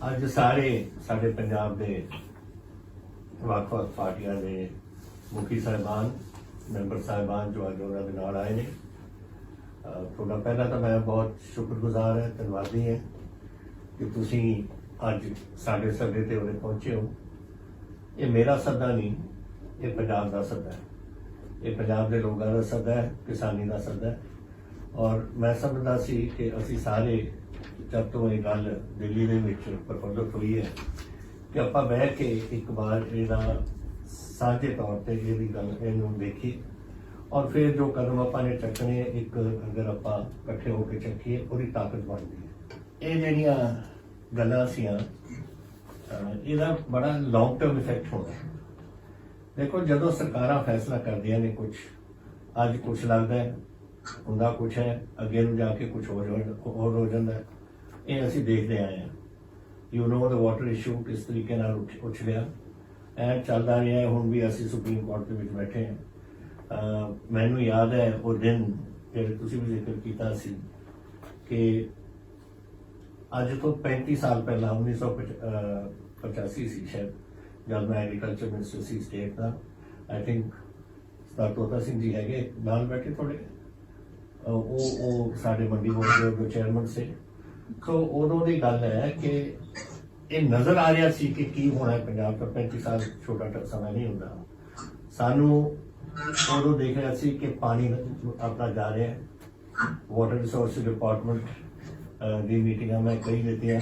ਅੱਜ ਸਾਰੇ ਸਾਡੇ ਪੰਜਾਬ ਦੇ ਵੱਖ-ਵੱਖ ਪਾਰਟੀਆਂ ਦੇ ਮੁਖੀ ਸਾਹਿਬਾਨ ਮੈਂਬਰ ਸਾਹਿਬਾਨ ਜੋ ਅੱਜ ਉਹਨਾਂ ਦੇ ਨਾਲ ਆਏ ਨੇ ਤੁਹਾਡਾ ਪਹਿਲਾਂ ਤਾਂ ਮੈਂ ਬਹੁਤ ਸ਼ੁਕਰਗੁਜ਼ਾਰ ਹਾਂ ਧੰਨਵਾਦੀ ਹਾਂ ਕਿ ਤੁਸੀਂ ਅੱਜ ਸਾਡੇ ਸੱਦੇ ਤੇ ਉਰੇ ਪਹੁੰਚੇ ਹੋ। ਇਹ ਮੇਰਾ ਸੱਦਾ ਨਹੀਂ, ਇਹ ਪੰਜਾਬ ਦਾ ਸੱਦਾ ਹੈ, ਇਹ ਪੰਜਾਬ ਦੇ ਲੋਕਾਂ ਦਾ ਸੱਦਾ ਹੈ, ਕਿਸਾਨੀ ਦਾ ਸੱਦਾ ਹੈ। ਔਰ ਮੈਂ ਸਮਝਦਾ ਸੀ ਕਿ ਅਸੀਂ ਸਾਰੇ ਜਦ ਤੋਂ ਇਹ ਗੱਲ ਦਿੱਲੀ ਦੇ ਵਿੱਚ ਪ੍ਰਫੁੱਲਤ ਹੋਈ ਹੈ ਕਿ ਆਪਾਂ ਬਹਿ ਕੇ ਇੱਕ ਵਾਰ ਇਹਦਾ ਸਾਂਝੇ ਤੌਰ ਤੇ ਇਹਦੀ ਗੱਲ ਇਹਨੂੰ ਦੇਖੀ ਔਰ ਫਿਰ ਜੋ ਕਦਮ ਆਪਾਂ ਨੇ ਚੱਕਣੇ ਇੱਕ ਅਗਰ ਆਪਾਂ ਇਕੱਠੇ ਹੋ ਕੇ ਚੱਕੀਏ ਉਹਦੀ ਤਾਕਤ ਬਣਦੀ ਹੈ। ਇਹ ਜਿਹੜੀਆਂ ਗੱਲਾਂ ਸੀਆਂ ਇਹਦਾ ਬੜਾ ਲੌਂਗ ਟਰਮ ਇਫੈਕਟ ਹੋਣਾ। ਦੇਖੋ ਜਦੋਂ ਸਰਕਾਰਾਂ ਫੈਸਲਾ ਕਰਦੀਆਂ ਨੇ ਕੁਝ ਅੱਜ ਕੁਝ ਲੱਗਦਾ ਹੈ ਹੁੰਦਾ ਕੁਝ ਹੈ ਅੱਗੇ ਨੂੰ ਜਾ ਕੇ ਕੁਝ ਹੋਰ ਹੋ ਜਾਂਦਾ ਹੈ। ਇਹ ਅਸੀਂ ਦੇਖਦੇ ਆਏ ਹਾਂ। You know the water issue ਕਿਸ ਤਰੀਕੇ ਨਾਲ ਉਛਲਿਆ ਐ ਚੱਲਦਾ ਰਿਹਾ। ਹੁਣ ਵੀ ਅਸੀਂ ਸੁਪਰੀਮ ਕੋਰਟ ਦੇ ਵਿੱਚ ਬੈਠੇ ਹਾਂ। ਮੈਨੂੰ ਯਾਦ ਹੈ ਉਹ ਦਿਨ ਜਿਹੜੇ ਤੁਸੀਂ ਵੀ ਜ਼ਿਕਰ ਕੀਤਾ ਸੀ ਕਿ ਅੱਜ ਤੋਂ 35 ਸਾਲ ਪਹਿਲਾਂ 1985 ਸੀ ਸ਼ਾਇਦ ਜਦ ਮੈਂ ਐਗਰੀਕਲਚਰ ਮਿਨਿਸਟਰ ਸੀ ਸਟੇਟ ਦਾ। ਆਈ ਥਿੰਕ ਸਰਦਾਰ ਤੋਤਾ ਸਿੰਘ ਜੀ ਹੈਗੇ ਨਾਲ ਬੈਠੇ ਥੋੜੇ ਉਹ ਸਾਡੇ ਮੰਡੀ ਬੋਰਡ ਦੇ ਚੇਅਰਮੈਨ ਸੀ। ਸੋ ਉਦੋਂ ਦੀ ਗੱਲ ਹੈ ਕਿ ਇਹ ਨਜ਼ਰ ਆ ਰਿਹਾ ਸੀ ਕਿ ਕੀ ਹੋਣਾ ਹੈ ਪੰਜਾਬ ਦਾ। 35 ਸਾਲ ਛੋਟਾ ਸਮਾਂ ਨਹੀਂ ਹੁੰਦਾ। ਸਾਨੂੰ ਉਦੋਂ ਦੇਖ ਰਿਹਾ ਸੀ ਕਿ ਪਾਣੀ ਆਪਣਾ ਜਾ ਰਿਹਾ ਹੈ। ਵਾਟਰ ਰਿਸੋਰਸ ਡਿਪਾਰਟਮੈਂਟ ਦੀ ਮੀਟਿੰਗਾਂ ਮੈਂ ਕਈ ਲਿੱਤੀਆਂ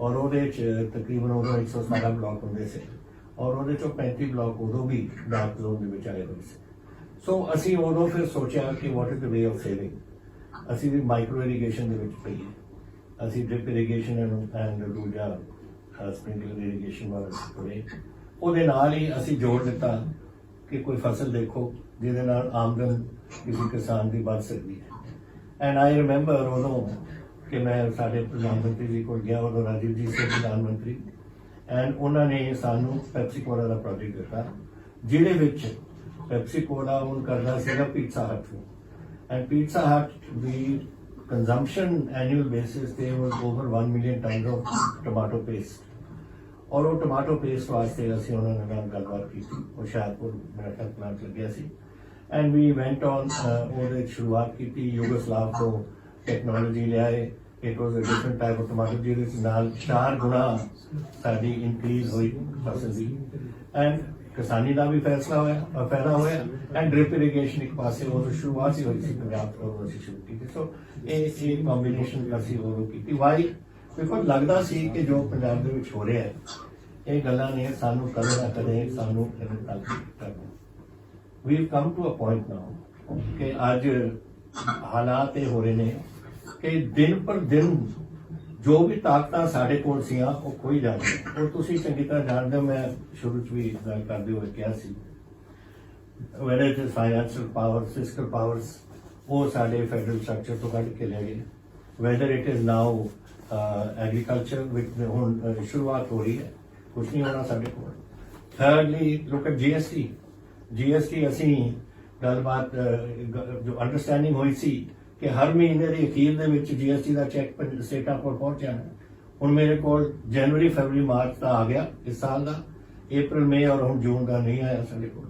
ਔਰ ਉਹਦੇ 'ਚ ਤਕਰੀਬਨ ਉਦੋਂ 117 ਬਲਾਕ ਹੁੰਦੇ ਸੀ ਔਰ ਉਹਦੇ 'ਚੋਂ 35 ਬਲਾਕ ਉਦੋਂ ਵੀ ਡਾਰਕ ਜ਼ੋਨ ਦੇ ਵਿੱਚ ਆਏ ਹੋਏ ਸੀ। ਸੋ ਅਸੀਂ ਉਦੋਂ ਫਿਰ ਸੋਚਿਆ ਕਿ ਵਾਟ is the way of saving. ਅਸੀਂ ਵੀ ਮਾਈਕਰੋ ਇਰੀਗੇਸ਼ਨ ਦੇ ਵਿੱਚ ਪਈਏ। ਅਸੀਂ ਡ੍ਰਿਪ ਇਰੀਗੇਸ਼ਨ ਐਂਡ ਦੂਜਾ ਸਪ੍ਰਿੰਕਲਰ ਇਰੀਗੇਸ਼ਨ ਵਾਲਾ ਪੜੇ। ਉਹਦੇ ਨਾਲ ਹੀ ਅਸੀਂ ਜੋੜ ਦਿੱਤਾ ਕਿ ਕੋਈ ਫਸਲ ਦੇਖੋ ਜਿਹਦੇ ਨਾਲ ਆਮਦਨ ਕਿਸੇ ਕਿਸਾਨ ਦੀ ਵੱਧ ਸਕਦੀ ਹੈ। ਐਂਡ ਆਈ ਰਿਮੈਂਬਰ ਉਦੋਂ ਕਿ ਮੈਂ ਸਾਡੇ ਪ੍ਰਧਾਨ ਮੰਤਰੀ ਜੀ ਕੋਲ ਗਿਆ ਉਦੋਂ ਰਾਜੀਵ ਜੀ ਸੀ ਪ੍ਰਧਾਨ ਮੰਤਰੀ ਐਂਡ ਉਹਨਾਂ ਨੇ ਸਾਨੂੰ ਪੈਪਸੀ ਕੋਲਾ ਦਾ ਪ੍ਰੋਜੈਕਟ ਦਿੱਤਾ ਜਿਹਦੇ ਵਿੱਚ ਪੈਪਸੀ ਕੋਲਾ ਉਹ ਕਰਦਾ ਸੀਗਾ ਪੀਟਜ਼ਾ ਹਟ ਨੂੰ। ਐਂਡ ਪੀਟਜ਼ਾ ਹਟ ਦੀ consumption annual basis there was over 1 million tons of tomato paste और वो tomato paste वास्ते ਅਸੀਂ ਉਹਨਾਂ ਨਾਲ ਗੱਲਬਾਤ ਕੀਤੀ। ਉਹ ਹੁਸ਼ਿਆਰਪੁਰ ਮੇਰਾ ਖਿਆਲ ਪਲਾਂਟ ਲੱਗਿਆ ਸੀ ਐਂਡ ਵੀ ਵੈਂਟ ਔਨ ਉਹਦੇ ਸ਼ੁਰੂਆਤ ਕੀਤੀ। ਯੂਗੋਸਲਾਵ ਤੋਂ ਟੈਕਨੋਲੋਜੀ ਲਿਆਏ। It was a different type of tomato ਜਿਹਦੇ ਨਾਲ 4 ਗੁਣਾ ਸਾਡੀ ਇਨਕਰੀਜ਼ ਹੋਈ ਫਸਲ ਦੀ ਐਂਡ ਕਿਸਾਨੀ ਦਾ ਵੀ ਫੈਸਲਾ ਹੋਇਆ ਫਾਇਦਾ ਹੋਇਆ ਐਂਡ ਡ੍ਰਿਪ ਇਰੀਗੇਸ਼ਨ ਇੱਕ ਪਾਸੇ ਉਹ ਸ਼ੁਰੂਆਤ ਹੀ ਹੋਈ ਸੀ ਪੰਜਾਬ ਤੋਂ ਅਸੀਂ ਸ਼ੁਰੂ ਕੀਤੀ। ਸੋ ਇਹ ਕੰਬੀਨੇਸ਼ਨ ਅਸੀਂ ਉਹ ਕੀਤੀ। ਵਾਈ ਬਿਕੋਜ਼ ਲੱਗਦਾ ਸੀ ਕਿ ਜੋ ਪੰਜਾਬ ਦੇ ਵਿੱਚ ਹੋ ਰਿਹਾ ਹੈ ਇਹ ਗੱਲਾਂ ਨੇ ਸਾਨੂੰ ਕਦੇ ਨਾ ਕਦੇ ਸਾਨੂੰ ਕਰਨਾ। ਵੀ ਕਮ ਟੂ ਅ ਪੁਆਇੰਟ ਨਾਓ ਕਿ ਅੱਜ ਹਾਲਾਤ ਇਹ ਹੋ ਰਹੇ ਨੇ ਕਿ ਦਿਨ ਪਰ ਦਿਨ ਜੋ ਵੀ ਤਾਕਤਾਂ ਸਾਡੇ ਕੋਲ ਸੀਆਂ ਉਹ ਖੋਈ ਜਾ ਰਹੀਆਂ। ਉਹ ਤੁਸੀਂ ਚੰਗੀ ਤਰ੍ਹਾਂ ਜਾਣਦੇ ਹੋ। ਮੈਂ ਸ਼ੁਰੂ 'ਚ ਵੀ ਗੱਲ ਕਰਦੇ ਹੋਏ ਕਿਹਾ ਸੀ whether it is financial power, fiscal powers, ਉਹ ਸਾਡੇ ਫੈਡਰਲ ਸਟਰਕਚਰ ਤੋਂ ਕੱਢ ਕੇ ਲੈ ਗਏ। whether it is now agriculture ਵਿੱਚ ਹੁਣ ਸ਼ੁਰੂਆਤ ਹੋ ਰਹੀ ਹੈ ਕੁਛ ਨਹੀਂ ਹੋਣਾ ਸਾਡੇ ਕੋਲ। ਥਰਡਲੀ ਲੁੱਕ ਐਟ GST ਅਸੀਂ ਗੱਲਬਾਤ ਜੋ ਅੰਡਰਸਟੈਂਡਿੰਗ ਹੋਈ ਸੀ ਕਿ ਹਰ ਮਹੀਨੇ ਦੇ ਅਖੀਰ ਦੇ ਵਿੱਚ GST ਦਾ ਚੈੱਕ ਸਟੇਟਾਂ ਕੋਲ ਪਹੁੰਚ ਜਾਣਾ। ਹੁਣ ਮੇਰੇ ਕੋਲ ਜਨਵਰੀ ਫਰਵਰੀ ਮਾਰਚ ਦਾ ਆ ਗਿਆ ਇਸ ਸਾਲ ਦਾ। ਅਪ੍ਰੈਲ ਮਈ ਔਰ ਹੁਣ ਜੂਨ ਦਾ ਨਹੀਂ ਆਇਆ ਸਾਡੇ ਕੋਲ।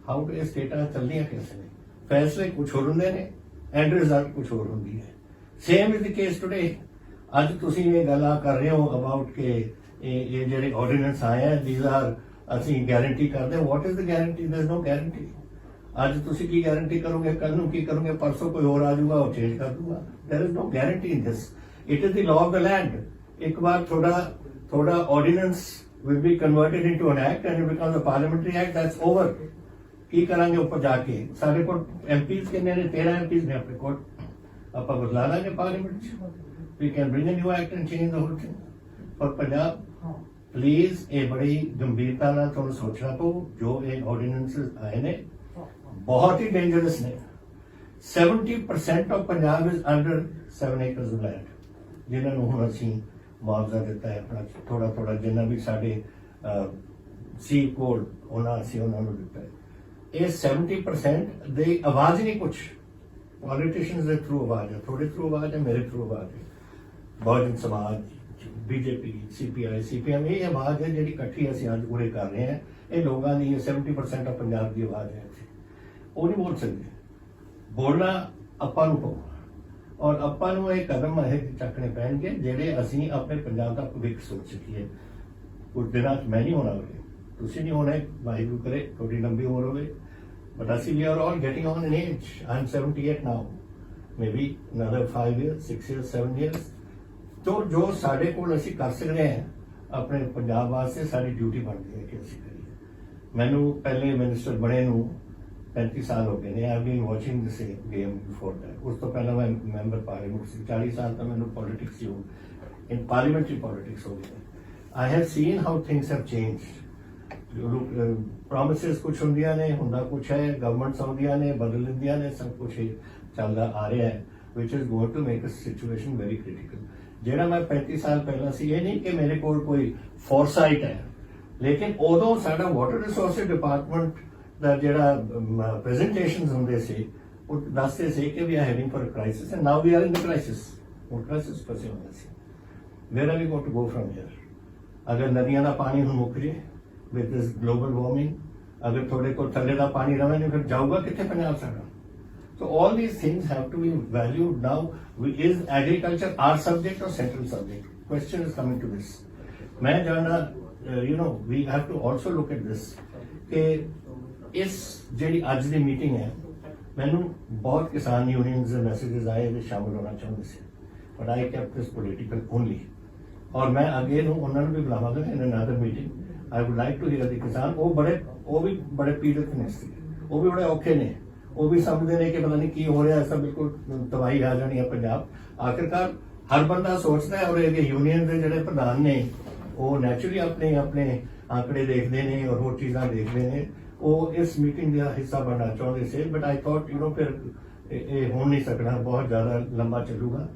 ਹਾਊ ਇਹ ਸਟੇਟਾਂ ਚੱਲਦੀਆਂ ਕਿਸ ਨੇ? ਫੈਸਲੇ ਕੁਛ ਹੋਰ ਹੁੰਦੇ ਨੇ ਐਂਡ ਰਿਜ਼ਲਟ ਕੁਛ ਹੋਰ ਹੁੰਦੀ ਹੈ। Same is the case today. ਅੱਜ ਤੁਸੀਂ ਇਹ ਗੱਲਾਂ ਕਰ ਰਹੇ ਹੋ ਅਬਾਊਟ ਕਿ ਇਹ ਜਿਹੜੇ ਆਰਡੀਨੈਂਸ ਆਏ ਆ ਥੀਸ ਆਰ ਅਸੀਂ ਗਾਰੰਟੀ ਕਰਦੇ। What is the guarantee? There is no guarantee. ਅੱਜ ਤੁਸੀਂ ਕੀ ਗਾਰੰਟੀ ਕਰੋਗੇ? ਕੱਲ ਨੂੰ ਕੀ ਕਰੋਗੇ? ਪਰਸੋਂ ਕੋਈ ਹੋਰ ਆ ਜਾਊਗਾ ਉਹ ਚੇਂਜ ਕਰ ਦੂਗਾ। There is no guarantee in this. It is the law of the land. ਇੱਕ ਵਾਰ ਤੁਹਾਡਾ ordinance will be converted into an act and it becomes a parliamentary act. That's over. ਕੀ ਕਰਾਂਗੇ ਉੱਪਰ ਜਾ ਕੇ? ਸਾਡੇ ਕੋਲ MPs ਕਿੰਨੇ ਨੇ? 13 MPs ਨੇ ਆਪਣੇ ਕੋਲ। ਆਪਾਂ ਬਦਲਾ ਲਾਂਗੇ ਪਾਰਲੀਮੈਂਟ 'ਚ। We can bring a new act and change the whole thing. ਪਰ ਪੰਜਾਬ ਪਲੀਜ਼ ਇਹ ਬੜੀ ਗੰਭੀਰਤਾ ਨਾਲ ਤੁਹਾਨੂੰ ਸੋਚਣਾ ਪਊ। ਜੋ ਇਹ ਆਰਡੀਨੈਂਸਸ ਆਏ ਨੇ ਬਹੁਤ ਹੀ ਡੇਂਜਰਸ ਨੇ। 70% of Punjab is under 7 acres of land ਜਿਨ੍ਹਾਂ ਨੂੰ ਹੁਣ ਅਸੀਂ ਮੁਆਵਜ਼ਾ ਦਿੱਤਾ ਹੈ ਆਪਣਾ ਥੋੜਾ ਜਿੰਨਾ ਵੀ ਸਾਡੇ ਸੀ ਕੋਡ ਉਹਨਾਂ ਨੂੰ ਦਿੱਤਾ ਹੈ। ਇਹ 70% ਦੀ ਆਵਾਜ਼ ਨਹੀਂ ਕੁਛ। ਪੋਲੀਟੀਸ਼ੀਅਨਸ ਦੇ ਥਰੂ ਆਵਾਜ਼ ਹੈ, ਤੁਹਾਡੇ ਥਰੂ ਆਵਾਜ਼ ਹੈ, ਮੇਰੇ ਥਰੂ ਆਵਾਜ਼ ਹੈ। ਬਹੁਜਨ ਸਮਾਜ बीजेपी CPI CPM ये आवाज है जी इकट्ठी ਅਸੀਂ ਅੱਜ ਪੂਰੇ ਕਰ ਰਹੇ हैं ਇਹ ਲੋਕਾਂ ਦੀ 70% ਆਫ ਪੰਜਾਬ ਦੀ ਆਵਾਜ਼ ਹੈ ਉਹ ਨਹੀਂ ਬੋਲ ਸਕਦੇ ਬੋਲਣਾ ਆਪਾਂ ਨੂੰ ਪਊ ਔਰ ਆਪਾਂ ਨੂੰ ਇਹ ਕਦਮ ਇਹ ਚੱਕਣੇ ਪੈਣਗੇ ਜਿਹੜੇ ਅਸੀਂ ਆਪਣੇ ਪੰਜਾਬ ਦਾ ਭਵਿੱਖ ਸੋਚ ਸਕੀਏ ਕੁਝ ਦਿਨਾਂ 'ਚ ਮੈਂ ਨਹੀਂ ਹੋਣਾ ਹੋਵੇ ਤੁਸੀਂ ਨਹੀਂ ਹੋਣਾ ਵਾਹਿਗੁਰੂ ਕਰੇ ਤੁਹਾਡੀ ਲੰਬੀ ਉਮਰ ਹੋਵੇ but ਅਸੀਂ we are all getting on in age I'm 78 now maybe another 5 years 6 years 7 years तो जो साढ़े को ਅਸੀਂ ਕਰ ਸਕਦੇ ਹਾਂ ਆਪਣੇ ਪੰਜਾਬ ਵਾਸਤੇ ਸਾਡੀ ਡਿਊਟੀ ਬਣਦੀ ਹੈ ਕਿ ਅਸੀਂ ਕਰੀਏ ਮੈਨੂੰ ਪਹਿਲੇ ਮਿਨਿਸਟਰ ਬਣੇ ਨੂੰ 35 ਸਾਲ ਹੋ ਗਏ ਨੇ I been watching this game before that ਉਸ ਤੋਂ ਪਹਿਲਾਂ ਮੈਂ ਮੈਂਬਰ ਪਾਰਲੀਮੈਂਟ ਸੀ 40 ਸਾਲ ਤਾਂ ਮੈਨੂੰ ਪੋਲਿਟਿਕਸ ਹੀ ਇਨ ਪਾਰਲੀਮੈਂਟਰੀ ਪੋਲਿਟਿਕਸ ਹੋ ਗਈ I have seen how things have changed promises ਕੁਛ ਹੁੰਦੀਆਂ ਨੇ ਹੁੰਦਾ ਕੁਛ ਹੈ ਗਵਰਨਮੈਂਟਸ ਆਉਂਦੀਆਂ ਨੇ ਬਦਲ ਦਿੰਦੀਆਂ ਨੇ ਸਭ ਕੁਛ ਚੱਲਦਾ ਆ ਰਿਹਾ ਹੈ which is going to make a situation very critical ਜਿਹੜਾ ਮੈਂ 35 ਸਾਲ ਪਹਿਲਾਂ ਸੀ ਇਹ ਨਹੀਂ ਕਿ ਮੇਰੇ ਕੋਲ ਕੋਈ ਫੋਰਸਾਈਟ ਹੈ ਲੇਕਿਨ ਉਦੋਂ ਸਾਡਾ ਵਾਟਰ ਰਿਸੋਰਸਿਸ ਡਿਪਾਰਟਮੈਂਟ ਦਾ ਜਿਹੜਾ ਪ੍ਰੈਜੈਂਟੇਸ਼ਨਸ ਹੁੰਦੇ ਸੀ ਉਹ ਦੱਸਦੇ ਸੀ ਕਿ we are heading for a crisis and now we are in the crisis ਉਹ ਕ੍ਰਾਈਸਿਸ ਫਸੇ ਹੋਏ ਸੀ where are we going to go from here ਅਗਰ ਨਦੀਆਂ ਦਾ ਪਾਣੀ ਹੁਣ ਮੁੱਕ ਜੇ ਵਿਦ ਦਿਸ ਗਲੋਬਲ ਵਾਰਮਿੰਗ ਅਗਰ ਤੁਹਾਡੇ ਕੋਲ ਥੱਲੇ ਦਾ ਪਾਣੀ ਰਵੇ ਨਹੀਂ ਫਿਰ ਜਾਊਗਾ ਕਿੱਥੇ ਪੰਜਾਬ ਸਾਡਾ So all these things have to be valued now. Is agriculture our subject or central subject? Question is coming to this. मैं जानना, we have to also look at this. कि इस ਜਿਹੜੀ ਅੱਜ ਦੀ ਮੀਟਿੰਗ ਹੈ ਮੈਨੂੰ ਬਹੁਤ ਕਿਸਾਨ ਯੂਨੀਅਨਸ ਦੇ ਮੈਸੇजेस ਆਏ ਵੀ ਸ਼ਾਮਲ ਹੋਣਾ ਚਾਹੁੰਦੇ ਸੀ but I kept this political only. ਔਰ ਮੈਂ ਅੱਗੇ ਨੂੰ ਉਹਨਾਂ ਨੂੰ ਵੀ ਬੁਲਾਵਾਂਗਾ in another meeting. I would like to hear the ਕਿਸਾਨ ਉਹ ਵੀ ਬੜੇ ਪੀੜਤ ਨੇ ਸੀ ਉਹ ਵੀ ਬੜੇ ਔਖੇ ਨੇ ਉਹ ਵੀ ਸਮਝਦੇ ਨੇ ਕਿ ਪਤਾ ਨਹੀਂ ਕੀ ਹੋ ਰਿਹਾ ਐਸਾ ਬਿਲਕੁਲ ਤਬਾਹੀ ਆ ਜਾਣੀ ਹੈ ਪੰਜਾਬ ਆਖਿਰਕਾਰ ਹਰ ਬੰਦਾ ਸੋਚਦਾ ਹੈ ਔਰ ਇਹ ਯੂਨੀਅਨ ਦੇ ਜਿਹੜੇ ਪ੍ਰਧਾਨ ਨੇ ਉਹ ਨੈਚੁਰਲੀ ਆਪਣੇ ਆંકੜੇ ਦੇਖਦੇ ਨੇ ਔਰ ਹੋਰ ਚੀਜ਼ਾਂ ਦੇਖਦੇ ਨੇ ਉਹ ਇਸ ਮੀਟਿੰਗ ਦਾ ਹਿੱਸਾ ਬਣਨਾ ਚਾਹੁੰਦੇ ਸੀ ਬਟ ਆਈ ਥਾਟ ਫਿਰ ਇਹ ਹੋ ਨਹੀਂ ਸਕਣਾ ਬਹੁਤ ਜ਼ਿਆਦਾ ਲੰਬਾ ਚੱਲੂਗਾ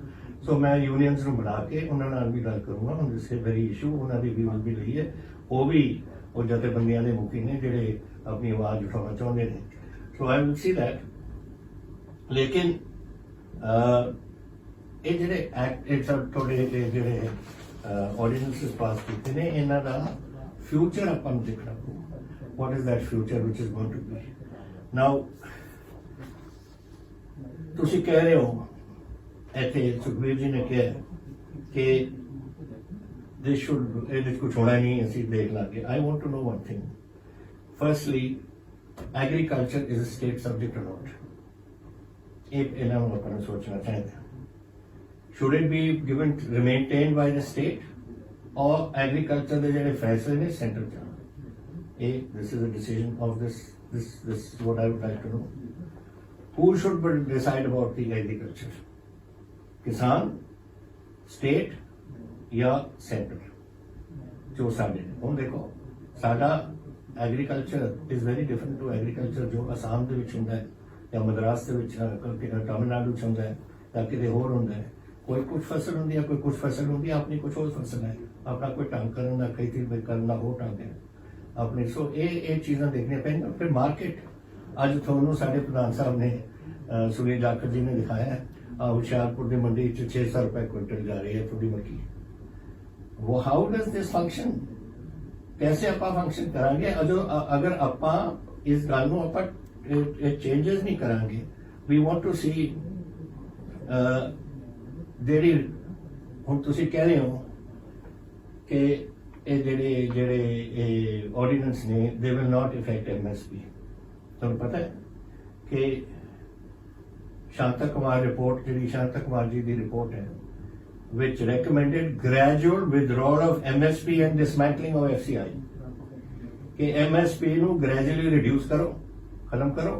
ਸੋ ਮੈਂ ਯੂਨੀਅਨਸ ਨੂੰ ਬੁਲਾ ਕੇ ਉਹਨਾਂ ਨਾਲ ਵੀ ਗੱਲ ਕਰੂੰਗਾ ਹੁਣ ਇਸ ਵੈਰੀ ਇਸ਼ੂ ਉਹਨਾਂ ਦੀ ਵਿਊ ਵੀ ਲਈ ਹੈ ਉਹ ਜਥੇਬੰਦੀਆਂ ਦੇ ਮੁਖੀ ਨੇ ਜਿਹੜੇ ਆਪਣੀ ਆਵਾਜ਼ ਉਠਾਉਣਾ ਚਾਹੁੰਦੇ ਨੇ So I will see that. लेकिन ये ਜਿਹੜੇ ਐਕਟ ਇਹ ਸਭ ਤੁਹਾਡੇ ਜਿਹੜੇ ਆਰਡੀਨੈਂਸਸ ਪਾਸ ਕੀਤੇ ਨੇ ਇਹਨਾਂ ਦਾ ਫਿਊਚਰ ਆਪਾਂ ਨੂੰ ਦੇਖਣਾ ਪਊ what is that future which is going to be now ਤੁਸੀਂ ਕਹਿ ਰਹੇ ਹੋ ਇੱਥੇ ਸੁਖਬੀਰ ਜੀ ਨੇ ਕਿਹਾ ਕਿ this should ਇਹਦੇ ਕੁਝ ਹੋਣਾ ਨਹੀਂ ਅਸੀਂ ਦੇਖ ਲਾਂਗੇ I want to know one thing firstly agriculture is a state subject or not? Should it be maintained by the state or agriculture the faisale central this is a decision of this is what I would like to know. Who should decide about the agriculture? Kisan, state या center? जो साडे ਹੁਣ देखो साडा agriculture is very different to agriculture जो असम ਦੇ ਵਿੱਚ ਹੁੰਦਾ ਹੈ ਜਾਂ ਮਦਰਾਸ ਦੇ ਵਿੱਚ ਤਮਿਲਨਾਡੂ ਚ ਹੁੰਦਾ ਹੈ ਜਾਂ ਕਿਤੇ ਹੋਰ ਹੁੰਦਾ ਹੈ ਕੋਈ ਕੁਝ ਫਸਲ ਹੁੰਦੀ ਹੈ ਕੋਈ ਕੁਝ ਫਸਲ ਹੁੰਦੀ ਹੈ ਆਪਣੀ ਕੁਝ ਹੋਰ ਫਸਲ ਹੈ ਆਪਣਾ ਕੋਈ ਢੰਗ ਕਰਨ ਦਾ ਖੇਤੀ ਕਰਨ ਦਾ ਹੋਰ ਢੰਗ ਹੈ ਆਪਣੇ ਸੋ ਇਹ ਚੀਜ਼ਾਂ ਦੇਖਣੀਆਂ ਪੈਣਗੀਆਂ ਫਿਰ ਮਾਰਕੀਟ ਅੱਜ ਤੁਹਾਨੂੰ ਸਾਡੇ ਪ੍ਰਧਾਨ ਸਾਹਿਬ ਨੇ ਸੁਨੀਲ ਜਾਖੜ ਜੀ ਨੇ ਦਿਖਾਇਆ ਹੈ ਹੁਸ਼ਿਆਰਪੁਰ ਦੀ ਮੰਡੀ ਚ 600 ਰੁਪਏ ਕੁਇੰਟਲ ਜਾ ਰਹੀ ਹੈ ਤੁਹਾਡੀ ਮੱਕੀ वो हाउ डज दिस फंक्शन कैसे ਆਪਾਂ ਫੰਕਸ਼ਨ ਕਰਾਂਗੇ ਅਗਰ ਆਪਾਂ ਇਸ ਗੱਲ ਨੂੰ ਆਪਾਂ ਚੇਂਜਸ ਨਹੀਂ ਕਰਾਂਗੇ ਵੀ ਵਾਂਟ ਟੂ ਸੀ ਜਿਹੜੀ ਹੁਣ ਤੁਸੀਂ ਕਹਿ ਰਹੇ ਹੋ ਕਿ ਇਹ ਜਿਹੜੇ ਆਰਡੀਨੈਂਸ ਨੇ they will not effect MSP ਤੁਹਾਨੂੰ ਪਤਾ ਹੈ ਕਿ ਸ਼ਾਂਤਾ ਕੁਮਾਰ ਰਿਪੋਰਟ ਜਿਹੜੀ ਸ਼ਾਂਤਾ ਕੁਮਾਰ ਜੀ ਦੀ ਰਿਪੋਰਟ ਹੈ which recommended gradual withdrawal of MSP and dismantling of FCI. कि MSP ਨੂੰ gradually reduce करो, खत्म करो,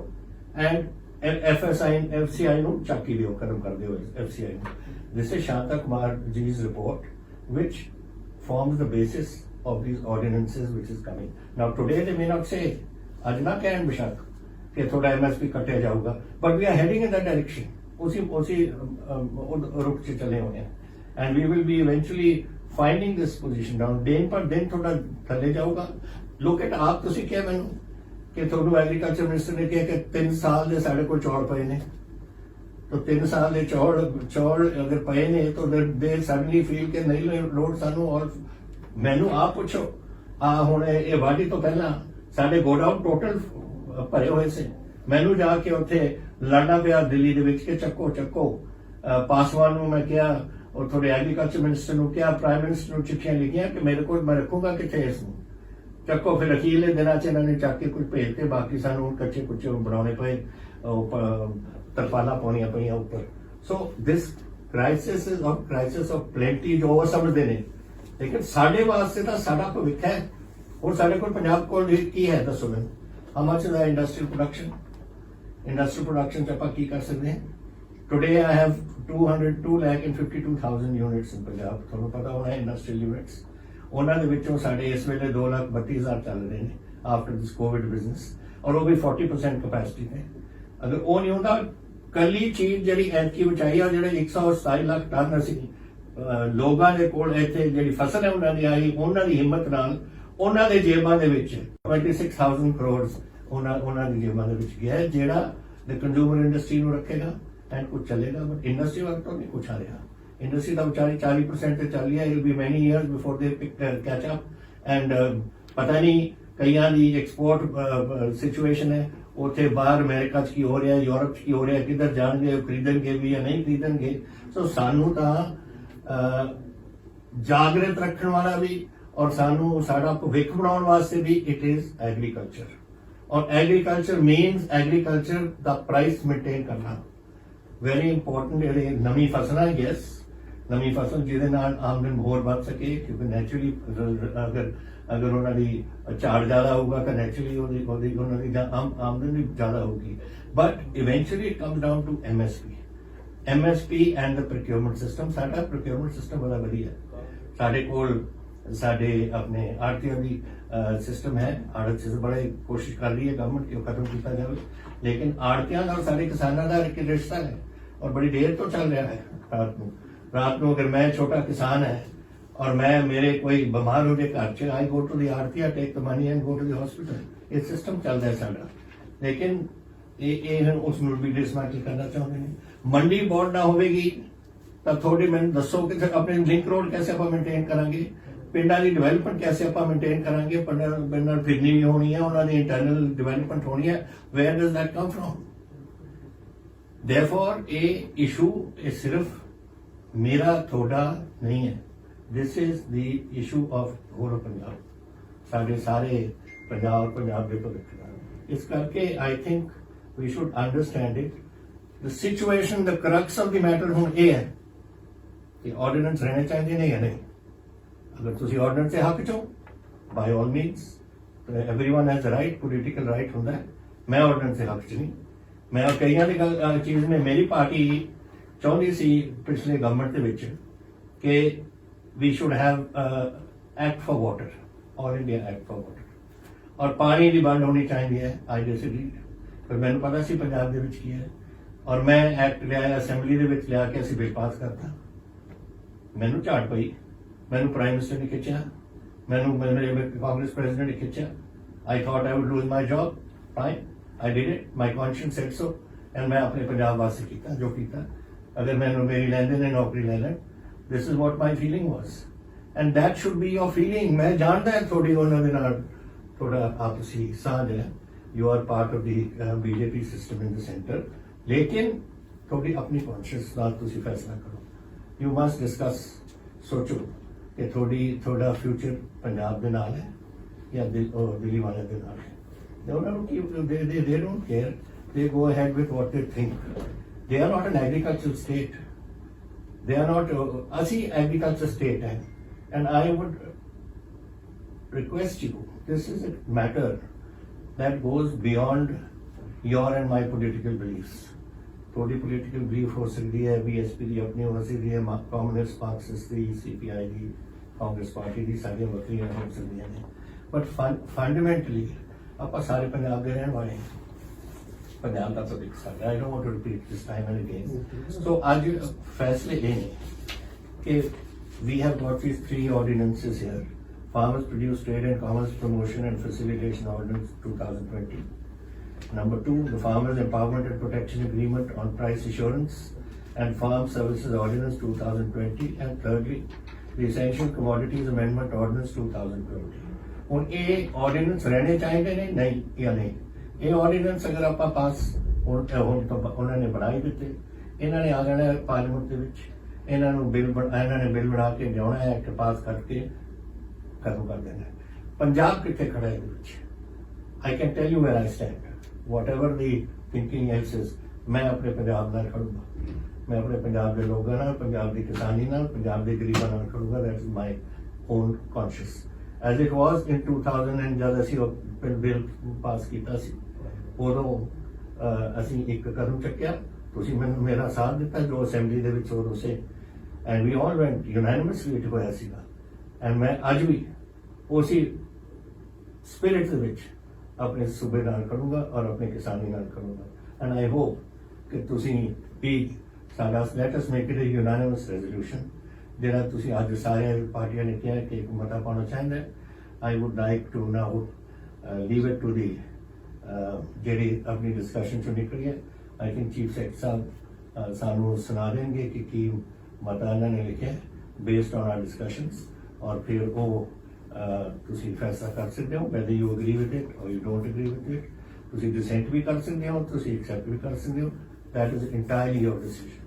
and FCI ਨੂੰ ਚੱਕੀ ਦਿਓ, खत्म कर दियो FCI ਨੂੰ. This is Shanta Kumar ji's report, which forms the basis of these ordinances which is coming. Now today they may not say, ਅੱਜ ਨਾ ਕਹਿਣ ਬਿਸ਼ੱਕ ਕਿ ਥੋੜਾ MSP ਕੱਟਿਆ ਜਾਊਗਾ, but we are heading in that direction. उसी रुख से चले हुए हैं. And we will be eventually finding this position down. दिन पर दिन थोड़ा थले जाऊगा. Look at आप तुसी क्या मैंने कि थोड़ा एग्रीकल्चर मिनिस्टर ने कहा कि 3 साल दे साढ़े को चौड़ पे ने तो 3 साल ਦੇ ਚੌੜ ਅਗਰ ਪਏ ਨੇ ਤਾਂ ਦੇ ਸਡਨਲੀ ਫੀਲ ਕਿ ਨਹੀਂ ਲੋੜ ਸਾਨੂੰ। ਔਰ ਮੈਨੂੰ ਆਪ ਪੁੱਛੋ ਹੁਣ ਇਹ ਵਾਢੀ ਤੋਂ ਪਹਿਲਾਂ ਸਾਡੇ ਗੋਡਾਊਨ ਟੋਟਲ ਭਰੇ ਹੋਏ ਸੀ। ਮੈਨੂੰ ਜਾ ਕੇ ਉੱਥੇ ਲੜਨਾ ਪਿਆ ਦਿੱਲੀ ਦੇ ਵਿੱਚ ਕਿ ਚੱਕੋ ਪਾਸਵਾਨ ਨੂੰ ਮੈਂ ਕਿਹਾ, ਔਰ ਤੁਹਾਡੇ ਐਗਰੀਕਲਚਰ ਮਿਨਿਸਟਰ ਨੂੰ ਕਿਹਾ, ਪ੍ਰਾਈਮ ਮਿਨਿਸਟਰ ਨੂੰ ਚਿੱਠੀਆਂ ਲਿਖੀਆਂ ਕਿ ਮੇਰੇ ਕੋਲ ਮੈਂ ਰੱਖੂਗਾ ਕਿੱਥੇ ਇਸ ਨੂੰ। ਚੱਕੋ ਫਿਰ ਅਖੀਰਲੇ ਦਿਨਾਂ 'ਚ ਇਹਨਾਂ ਨੇ ਚੱਕ ਕੇ ਕੁਝ ਭੇਜ ਕੇ ਬਾਕੀ ਸਾਨੂੰ ਕੱਚੇ ਕੁੱਚੇ ਬਣਾਉਣੇ ਪਏ, ਤਰਪਾਲਾਂ ਪਾਉਣੀਆਂ ਪਈਆਂ ਉੱਪਰ। ਸੋ ਦਿਸ ਕ੍ਰਾਈਸਿਸ ਆਫ ਪਲੈਂਟੀ ਜੋ ਉਹ ਸਮਝਦੇ ਨੇ, ਲੇਕਿਨ ਸਾਡੇ ਵਾਸਤੇ ਤਾਂ ਸਾਡਾ ਭਵਿੱਖ ਹੈ। ਹੁਣ ਸਾਡੇ ਕੋਲ ਪੰਜਾਬ ਕੋਲ ਕੀ ਹੈ ਦੱਸੋ ਮੈਨੂੰ? How much the industrial production 'ਚ ਆਪਾਂ ਕੀ ਕਰ ਸਕਦੇ ਹਾਂ? ਟੁਡੇ ਆਈ ਹੈਵ 2,52,000 ਯੂਨਿਟਸ ਇਨ ਪੰਜਾਬ। ਤੁਹਾਨੂੰ ਪਤਾ ਹੋਣਾ ਇੰਡਸਟਰੀਅਲ ਯੂਨਿਟਸ, ਉਹਨਾਂ ਦੇ ਵਿੱਚੋਂ ਸਾਡੇ ਇਸ ਵੇਲੇ 2,32,000 ਚੱਲ ਰਹੇ ਨੇ ਆਫਟਰ ਦਿਸ ਕੋਵਿਡ ਬਿਜ਼ਨਸ, ਔਰ ਉਹ ਵੀ 40% ਕਪੈਸਿਟੀ ਤੇ। ਅਗਰ ਉਹ ਨਹੀਂ ਹੁੰਦਾ, ਕੱਲੀ ਚੀਜ਼ ਜਿਹੜੀ ਐਤਕੀ ਬਚਾਈ ਆ, ਜਿਹੜੇ 127 ਲੱਖ ਟਨ ਅਸੀਂ ਲੋਕਾਂ ਦੇ ਕੋਲ ਇੱਥੇ ਜਿਹੜੀ ਫਸਲ ਹੈ ਉਹਨਾਂ ਦੀ ਆਈ, ਉਹਨਾਂ ਦੀ ਹਿੰਮਤ ਨਾਲ ਉਹਨਾਂ ਦੇ ਜੇਬਾਂ ਦੇ ਵਿੱਚ 26,000 ਕਰੋੜ ਉਹਨਾਂ ਦੀ ਜੇਬਾਂ ਦੇ ਵਿੱਚ ਗਿਆ, ਜਿਹੜਾ ਕੰਜ਼ਿਊਮਰ ਇੰਡਸਟਰੀ ਨੂੰ ਰੱਖੇਗਾ ਐਂਡ ਕੁਝ ਚੱਲੇਗਾ। ਬਟ ਇੰਡਸਟਰੀ ਵੱਲ ਤੋਂ ਨਹੀਂ ਕੁਛ ਆ ਰਿਹਾ। ਇੰਡਸਟਰੀ ਦਾ ਵਿਚਾਰੀ 40% ਤੇ ਚੱਲ ਰਹੀ ਹੈ। ਇਟ ਵਿਲ ਬੀ ਮੈਨੀ ਇਅਰਸ ਬਿਫੋਰ ਦੇ ਕੈਚ ਅਪ। ਐਂਡ ਪਤਾ ਨਹੀਂ ਕਈਆਂ ਦੀ ਐਕਸਪੋਰਟ ਸਿਚੁਏਸ਼ਨ ਹੈ, ਉੱਥੇ ਬਾਹਰ ਅਮਰੀਕਾ 'ਚ ਕੀ ਹੋ ਰਿਹਾ, ਯੂਰਪ 'ਚ ਕੀ ਹੋ ਰਿਹਾ, ਕਿੱਧਰ ਜਾਣਗੇ, ਉਹ ਖਰੀਦਣਗੇ ਵੀ ਜਾਂ ਨਹੀਂ ਖਰੀਦਣਗੇ। ਸੋ ਸਾਨੂੰ ਤਾਂ ਜਾਗਰਤ ਰੱਖਣ ਵਾਲਾ ਵੀ ਔਰ ਸਾਨੂੰ ਸਾਡਾ ਭਵਿੱਖ ਬਣਾਉਣ ਵਾਸਤੇ ਵੀ ਇਟ ਇਜ਼ ਐਗਰੀਕਲਚਰ। ਔਰ ਐਗਰੀਕਲਚਰ ਮੀਨਸ ਐਗਰੀਕਲਚਰ ਦਾ ਪ੍ਰਾਈਸ ਮੇਨਟੇਨ ਕਰਨਾ ਵੈਰੀ ਇੰਪੋਰਟੈਂਟ। ਜਿਹੜੇ ਨਵੀਂ ਫਸਲਾਂ, ਯੈਸ ਨਵੀਂ ਫਸਲ ਜਿਹਦੇ ਨਾਲ ਆਮਦਨ ਹੋਰ ਵੱਧ ਸਕੇ, ਕਿਉਂਕਿ ਨੈਚੁਰਲੀ ਅਗਰ ਉਹਨਾਂ ਦੀ ਝਾੜ ਜ਼ਿਆਦਾ ਹੋਊਗਾ ਤਾਂ ਨੈਚੁਰਲੀ ਉਹਨਾਂ ਦੀ ਆਮਦਨ ਵੀ ਜ਼ਿਆਦਾ ਹੋਊਗੀ। But eventually it comes down to MSP and the procurement system. ਸਾਡਾ ਪ੍ਰੋਕਿਊਰਮੈਂਟ ਸਿਸਟਮ ਬੜਾ ਵਧੀਆ। ਸਾਡੇ ਕੋਲ ਸਾਡੇ ਆਪਣੇ ਆੜਤੀਆਂ ਦੀ ਸਿਸਟਮ ਹੈ। ਆੜਤ ਸਿਸਟਮ ਬੜੀ ਕੋਸ਼ਿਸ਼ ਕਰ ਰਹੀ ਹੈ ਗਵਰਨਮੈਂਟ ਕਿ ਉਹ ਖਤਮ ਕੀਤਾ ਜਾਵੇ, ਲੇਕਿਨ ਆੜਤੀਆਂ ਨਾਲ ਸਾਡੇ ਕਿਸਾਨਾਂ ਦਾ ਇੱਕ ਰਿਸ਼ਤਾ ਹੈ ਔਰ ਬੜੀ ਦੇਰ ਤੋਂ ਚੱਲ ਰਿਹਾ ਹੈ। ਰਾਤ ਨੂੰ ਅਗਰ ਮੈਂ ਛੋਟਾ ਕਿਸਾਨ ਹੈ ਔਰ ਮੇਰੇ ਕੋਈ ਬਿਮਾਰ ਹੋ ਜਾਏ ਘਰ 'ਚ, I go to the arhtiya, take the money and go to the hospital. ਇਹ ਸਿਸਟਮ ਚੱਲਦਾ ਹੈ ਸਾਡਾ, ਲੇਕਿਨ ਇਹ ਉਸ ਨੂੰ ਵੀ ਡਿਸਮੈਂਟਲ ਕਰਨਾ ਚਾਹੁੰਦੇ ਨੇ। ਮੰਡੀ ਬੋਰਡ ਨਾ ਹੋਵੇਗੀ ਤਾਂ ਥੋੜੀ ਮੈਨੂੰ ਦੱਸੋ ਕਿ ਆਪਣੇ ਲਿੰਕ ਰੋਡ ਕੈਸੇ ਆਪਾਂ ਮੇਨਟੇਨ ਕਰਾਂਗੇ, ਪਿੰਡਾਂ ਦੀ ਡਿਵੈਲਪਮੈਂਟ ਕੈਸੇ ਆਪਾਂ ਮੇਨਟੇਨ ਕਰਾਂਗੇ, ਪਿੰਡਾਂ ਫਿਰਨੀ ਵੀ ਹੋਣੀ ਹੈ, ਉਹਨਾਂ ਦੀ ਇੰਟਰਨਲ ਡਿਵੈਲਪਮੈਂਟ ਹੋਣੀ ਹੈ। Where does that come from? Therefore, ਇਹ ਇਸ਼ੂ ਇਹ ਸਿਰਫ ਮੇਰਾ ਤੁਹਾਡਾ ਨਹੀਂ ਹੈ। This is the issue of whole Punjab, ਸਾਡੇ ਸਾਰੇ ਪੰਜਾਬ ਦੇ ਭਵਿੱਖ ਦਾ। ਇਸ ਕਰਕੇ I think we should understand it. The situation, the crux of the matter ਹੁਣ ਇਹ ਹੈ ਕਿ ਆਰਡੀਨੈਂਸ ਰਹਿਣੇ ਚਾਹੀਦੇ ਨੇ ਜਾਂ ਨਹੀਂ। ਅਗਰ ਤੁਸੀਂ ਆਰਡੀਨੈਂਸ ਦੇ ਹੱਕ ਚੋਂ, by all means, everyone has right, political right ਹੁੰਦਾ ਹੈ। ਮੈਂ ਆਰਡੀਨੈਂਸ ਦੇ ਹੱਕ 'ਚ ਨਹੀਂ। ਮੈਂ ਕਈਆਂ ਦੀ ਗੱਲ ਚੀਜ਼ ਨੇ, ਮੇਰੀ ਪਾਰਟੀ ਚਾਹੁੰਦੀ ਸੀ ਪਿਛਲੇ ਗਵਰਨਮੈਂਟ ਦੇ ਵਿੱਚ ਕਿ we should have act for water, all India act for water, ਔਰ ਪਾਣੀ ਦੀ ਵੰਡ ਹੋਣੀ ਚਾਹੀਦੀ ਹੈ। ਆਈ ਡਿਸਐਗਰੀ, ਪਰ ਮੈਨੂੰ ਪਤਾ ਸੀ ਪੰਜਾਬ ਦੇ ਵਿੱਚ ਕੀ ਹੈ, ਔਰ ਮੈਂ ਐਕਟ ਲਿਆ, ਅਸੈਂਬਲੀ ਦੇ ਵਿੱਚ ਲਿਆ ਕੇ ਅਸੀਂ ਬਿੱਲ ਪਾਸ ਕਰਤਾ। ਮੈਨੂੰ ਝਾੜ ਪਈ, ਮੈਨੂੰ ਪ੍ਰਾਈਮ ਮਿਨਿਸਟਰ ਨੇ ਖਿੱਚਿਆ, ਮੈਨੂੰ ਮੇਰੇ ਕਾਂਗਰਸ ਪ੍ਰੈਜ਼ੀਡੈਂਟ ਨੇ ਖਿੱਚਿਆ। I thought I would lose my job, fine, I did it, my conscience said so, and मैं अपने पंजाब वास्ते कीता जो कीता। अगर मैंने मेरी लैंदे ने नौकरी ले लें, this is what my feeling was, and that should be your feeling। मैं जानता है थोड़ी उन्होंने ना थोड़ा आपसी साझ है, you are part of the BJP system in the center, लेकिन थोड़ी अपनी conscience नाल तुसी फैसला करो। You must discuss, सोचो कि थोड़ा future पंजाब दे नाल है या दिल्ली वाले दे नाल है। They don't care. They go ahead with what they think. They are not an agricultural state. They are not a agricultural state. And I would request you, this is a matter that goes beyond your and my political beliefs. थोड़ी political belief हो सकती है, BSP ਦੀ अपनी हो सकती है, Communist Marxist ਦੀ, CPI ਦੀ, Congress Party ਦੀ, ਸਾਰੀਆਂ ਵੱਖਰੀਆਂ ਹੋ ਸਕਦੀਆਂ ਨੇ। But fundamentally ਆਪਾਂ ਸਾਰੇ ਪੰਜਾਬ ਦੇ ਰਹਿਣ ਵਾਲੇ ਹਾਂ। ਪੰਜਾਬ ਦਾ ਭਵਿੱਖ ਸਾਡਾ। I don't want to repeat this time and again. So ਅੱਜ ਫੈਸਲੇ ਇਹ ਨੇ ਕਿ we have got these 3 ordinances here. Farmers Produce Trade and Commerce Promotion and Facilitation Ordinance 2020, Number 2, the Farmers Empowerment and Protection Agreement on Price Assurance and Farm Services Ordinance 2020. And thirdly, the Essential Commodities Amendment Ordinance 2020. ਹੁਣ ਇਹ ordinance ਰਹਿਣੇ ਚਾਹੀਦੇ ਨੇ ਨਹੀਂ ਜਾਂ ਨਹੀਂ? ਇਹ ordinance ਅਗਰ ਆਪਾਂ ਪਾਸ ਹੁਣ ਤਾਂ ਉਹਨਾਂ ਨੇ ਬਣਾ ਹੀ ਦਿੱਤੇ, ਇਹਨਾਂ ਨੇ ਆ ਜਾਣਾ ਪਾਰਲੀਮੈਂਟ ਦੇ ਵਿੱਚ, ਇਹਨਾਂ ਨੇ ਬਿੱਲ ਬਣਾ ਕੇ ਲਿਆਉਣਾ ਹੈ, ਐਕਟ ਪਾਸ ਕਰਕੇ ਖਤਮ ਕਰ ਦੇਣਾ ਹੈ। ਪੰਜਾਬ ਕਿੱਥੇ ਖੜਾ ਹੈ ਇਹਦੇ ਵਿੱਚ? I can tell you where I stand. Whatever the thinking else is, मैं अपने पंजाब नाल खड़ूंगा, मैं अपने पंजाब के लोगों नाल, पंजाब की किसानी नाल, पंजाब के गरीबां नाल खड़ूंगा। That is my own conscience. As it was in 2000 and जब असी बिल पास किया सी, उदों असी एक कदम चुक्या, तुसी मैनूं मेरा साथ दिता जो असेंबली दे विच उदों से, and we all went unanimously it होया सीगा। and मैं अज भी उसी स्पिरिट दे विच अपने सूबे नाल खड़ूंगा और अपने किसानी नाल खड़ूंगा। and I hope कि तुसी भी साडा let us make it a unanimous resolution ਜਿਹੜਾ ਤੁਸੀਂ ਅੱਜ ਸਾਰੇ ਪਾਰਟੀਆਂ ਨੇ ਕਿਹਾ ਕਿ ਇੱਕ ਮਤਾ ਪਾਉਣਾ ਚਾਹੁੰਦਾ ਹੈ। I would like to now leave it to the ਜਿਹੜੀ ਆਪਣੀ ਡਿਸਕਸ਼ਨ ਚੋਂ ਨਿਕਲੀ ਹੈ। I think ਚੀਫ ਸੈਕਟਰੀ ਸਾਹਿਬ ਸਾਨੂੰ ਸੁਣਾ ਦੇਣਗੇ ਕਿ ਕੀ ਮਤਾ ਇਹਨਾਂ ਨੇ ਲਿਖਿਆ based on our discussions, ਔਰ ਫਿਰ ਉਹ ਤੁਸੀਂ ਫੈਸਲਾ ਕਰ ਸਕਦੇ ਹੋ whether you agree with it or you don't agree with it। ਤੁਸੀਂ dissent ਵੀ ਕਰ ਸਕਦੇ ਹੋ, ਤੁਸੀਂ accept ਵੀ ਕਰ ਸਕਦੇ ਹੋ। That is entirely your decision।